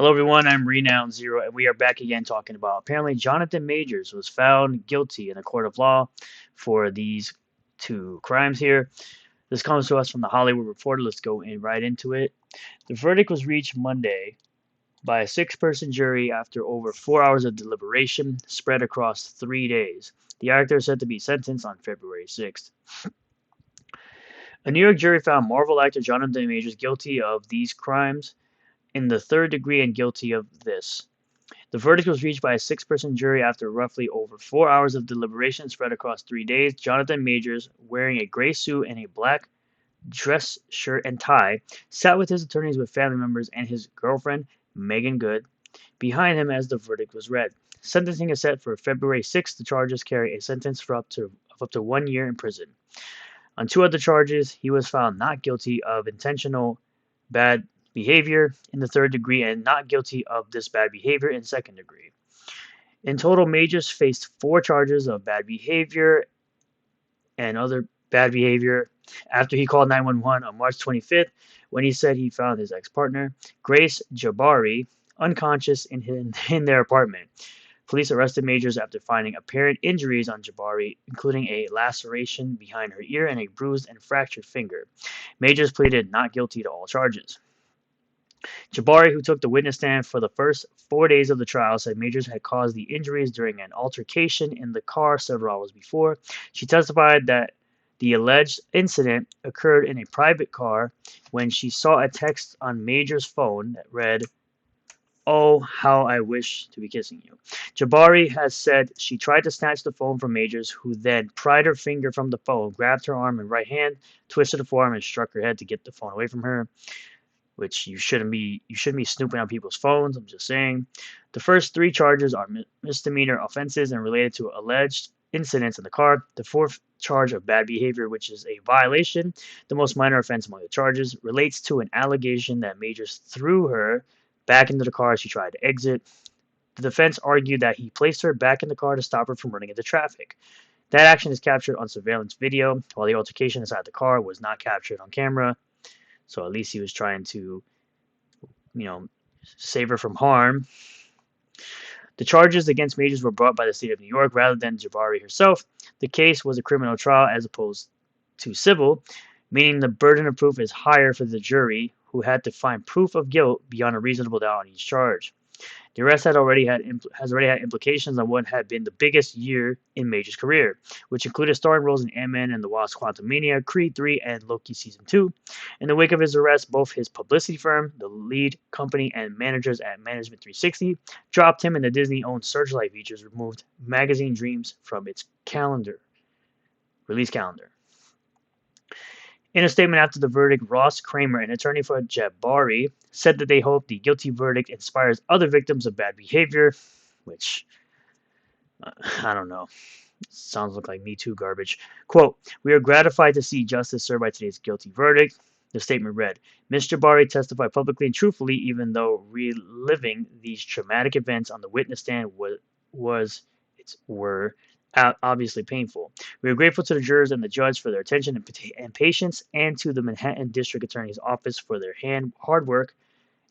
Hello, everyone. I'm Renown Zero, and we are back again talking about apparently Jonathan Majors was found guilty in a court of law for these two crimes here. This comes to us from the Hollywood Reporter. Let's go in right into it. The verdict was reached Monday by a six-person jury after over 4 hours of deliberation spread across 3 days. The actor is set to be sentenced on February 6th. A New York jury found Marvel actor Jonathan Majors guilty of these crimes in the third degree and guilty of this. The verdict was reached by a six-person jury after roughly over 4 hours of deliberation spread across 3 days. Jonathan Majors, wearing a gray suit and a black dress shirt and tie, sat with his attorneys with family members and his girlfriend, Megan Good, behind him as the verdict was read. Sentencing is set for February 6th. The charges carry a sentence for up to 1 year in prison. On two other charges, he was found not guilty of intentional bad behavior in the third degree and not guilty of this bad behavior in second degree. In total, Majors faced four charges of bad behavior and other bad behavior after he called 911 on March 25th when he said he found his ex-partner, Grace Jabari, unconscious in their apartment. Police arrested Majors after finding apparent injuries on Jabari, including a laceration behind her ear and a bruised and fractured finger. Majors pleaded not guilty to all charges. Jabari, who took the witness stand for the first 4 days of the trial, said Majors had caused the injuries during an altercation in the car several hours before. She testified that the alleged incident occurred in a private car when she saw a text on Majors' phone that read, "Oh, how I wish to be kissing you." Jabari has said she tried to snatch the phone from Majors, who then pried her finger from the phone, grabbed her arm and right hand, twisted her forearm, and struck her head to get the phone away from her. Which you shouldn't be snooping on people's phones. I'm just saying. The first three charges are misdemeanor offenses and related to alleged incidents in the car. The fourth charge of bad behavior, which is a violation, the most minor offense among the charges, relates to an allegation that Majors threw her back into the car as she tried to exit. The defense argued that he placed her back in the car to stop her from running into traffic. That action is captured on surveillance video, while the altercation inside the car was not captured on camera. So at least he was trying to, save her from harm. The charges against Majors were brought by the state of New York rather than Jabari herself. The case was a criminal trial as opposed to civil, meaning the burden of proof is higher for the jury, who had to find proof of guilt beyond a reasonable doubt on each charge. The arrest has already had implications on what had been the biggest year in Major's career, which included starring roles in Ant-Man and the Wasp: Quantumania, Creed 3, and Loki Season 2. In the wake of his arrest, both his publicity firm, the lead company, and managers at Management 360 dropped him, and the Disney-owned Searchlight Features removed Magazine Dreams from its release calendar. In a statement after the verdict, Ross Kramer, an attorney for Jabari, said that they hope the guilty verdict inspires other victims of bad behavior, which, I don't know, sounds like Me Too garbage. Quote, "We are gratified to see justice served by today's guilty verdict." The statement read, "Ms. Jabari testified publicly and truthfully, even though reliving these traumatic events on the witness stand were obviously painful. We are grateful to the jurors and the judge for their attention and patience, and to the Manhattan District Attorney's Office for their hard work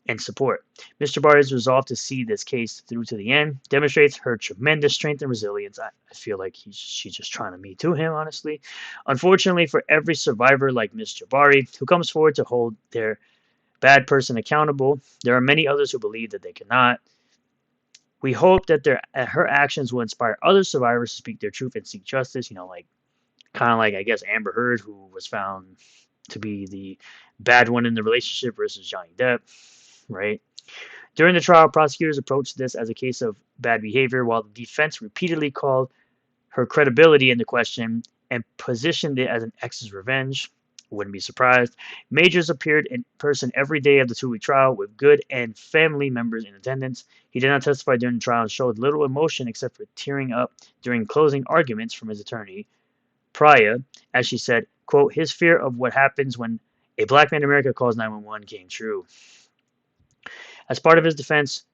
and support. Mr. Jabari's resolve to see this case through to the end demonstrates her tremendous strength and resilience." I feel like she's just trying to Me Too him, honestly. "Unfortunately for every survivor like Ms. Jabari, who comes forward to hold their bad person accountable, there are many others who believe that they cannot. We hope that her actions will inspire other survivors to speak their truth and seek justice." Kind of like, I guess, Amber Heard, who was found to be the bad one in the relationship versus Johnny Depp, right? During the trial, prosecutors approached this as a case of bad behavior, while the defense repeatedly called her credibility into question and positioned it as an ex's revenge. Wouldn't be surprised. Majors appeared in person every day of the 2-week trial with Good and family members in attendance. He did not testify during the trial and showed little emotion except for tearing up during closing arguments from his attorney, Priya, as she said, quote, "His fear of what happens when a black man in America calls 911 came true." As part of his defense,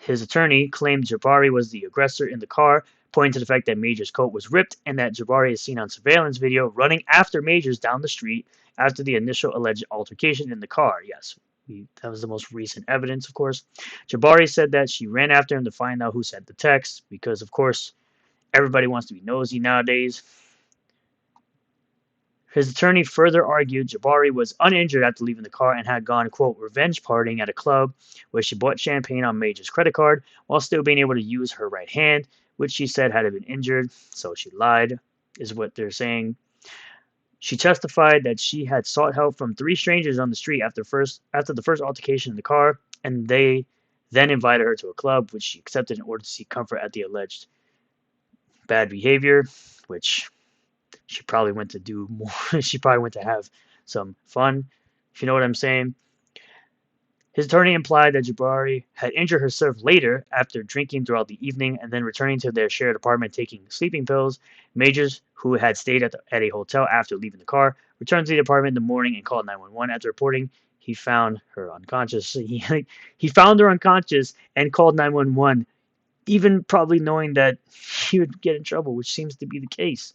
his attorney claimed Jabari was the aggressor in the car, pointing to the fact that Major's coat was ripped and that Jabari is seen on surveillance video running after Majors down the street after the initial alleged altercation in the car. Yes, That was the most recent evidence, of course. Jabari said that she ran after him to find out who sent the text because, of course, everybody wants to be nosy nowadays. His attorney further argued Jabari was uninjured after leaving the car and had gone, quote, revenge partying at a club where she bought champagne on Major's credit card while still being able to use her right hand, which she said had been injured, so she lied, is what they're saying. She testified that she had sought help from three strangers on the street after the first altercation in the car, and they then invited her to a club, which she accepted in order to seek comfort at the alleged bad behavior, which she probably went to do more. She probably went to have some fun, if you know what I'm saying. His attorney implied that Jabari had injured herself later after drinking throughout the evening and then returning to their shared apartment taking sleeping pills. Majors, who had stayed at a hotel after leaving the car, returned to the apartment in the morning and called 911 after reporting he found her unconscious. He found her unconscious and called 911, even probably knowing that he would get in trouble, which seems to be the case.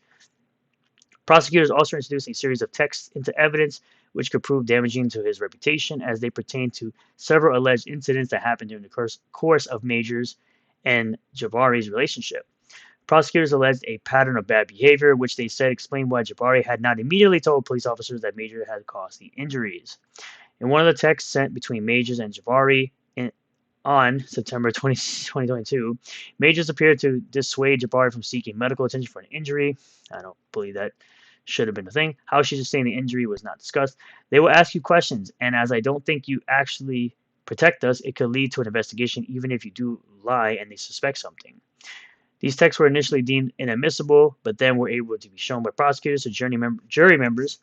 Prosecutors also introduced a series of texts into evidence which could prove damaging to his reputation as they pertain to several alleged incidents that happened during the course of Majors and Jabari's relationship. Prosecutors alleged a pattern of bad behavior, which they said explained why Jabari had not immediately told police officers that Major had caused the injuries. In one of the texts sent between Majors and Jabari on September 20, 2022, Majors appeared to dissuade Jabari from seeking medical attention for an injury. I don't believe that should have been a thing. How she sustained the injury was not discussed. They will ask you questions, and as I don't think you actually protect us, it could lead to an investigation even if you do lie and they suspect something. These texts were initially deemed inadmissible, but then were able to be shown by prosecutors to jury members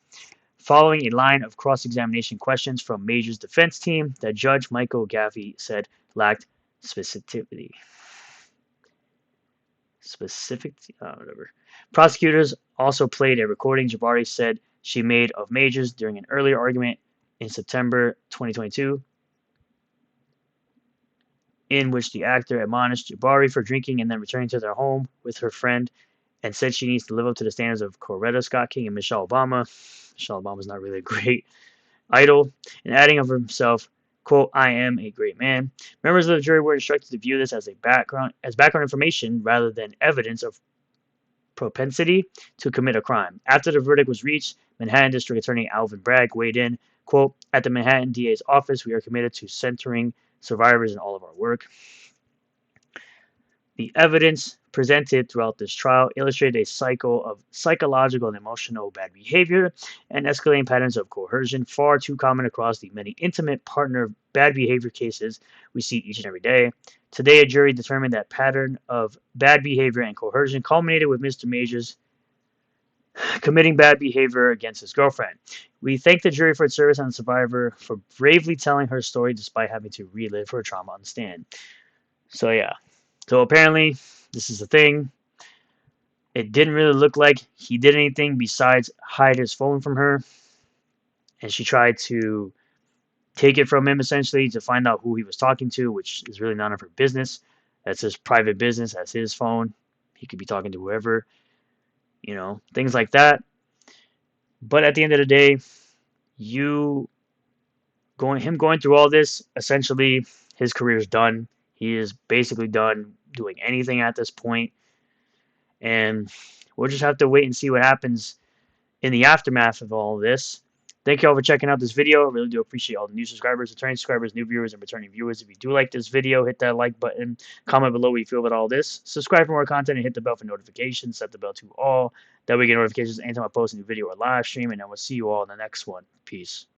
following a line of cross-examination questions from Major's defense team that Judge Michael Gaffey said lacked specificity. Whatever. Prosecutors also played a recording Jabari said she made of Majors during an earlier argument in September 2022, in which the actor admonished Jabari for drinking and then returning to their home with her friend and said she needs to live up to the standards of Coretta Scott King and Michelle Obama. Michelle Obama's not really a great idol, and adding of himself, quote, I am a great man. Members of the jury were instructed to view this as background information rather than evidence of propensity to commit a crime. After the verdict was reached, Manhattan District Attorney Alvin Bragg weighed in, quote, at the Manhattan DA's office, we are committed to centering survivors in all of our work. The evidence presented throughout this trial illustrated a cycle of psychological and emotional bad behavior and escalating patterns of coercion, far too common across the many intimate partner bad behavior cases we see each and every day. Today, a jury determined that pattern of bad behavior and coercion culminated with Mr. Majors committing bad behavior against his girlfriend. We thank the jury for its service and the survivor for bravely telling her story despite having to relive her trauma on the stand. So yeah. So apparently, this is a thing. It didn't really look like he did anything besides hide his phone from her. And she tried to take it from him, essentially, to find out who he was talking to, which is really none of her business. That's his private business. That's his phone. He could be talking to whoever, things like that. But at the end of the day, him going through all this, essentially, his career is done. He is basically done doing anything at this point. And we'll just have to wait and see what happens in the aftermath of all of this. Thank you all for checking out this video. I really do appreciate all the new subscribers, returning subscribers, new viewers, and returning viewers. If you do like this video, hit that like button. Comment below what you feel about all this. Subscribe for more content and hit the bell for notifications. Set the bell to all. That way you get notifications anytime I post a new video or live stream. And I will see you all in the next one. Peace.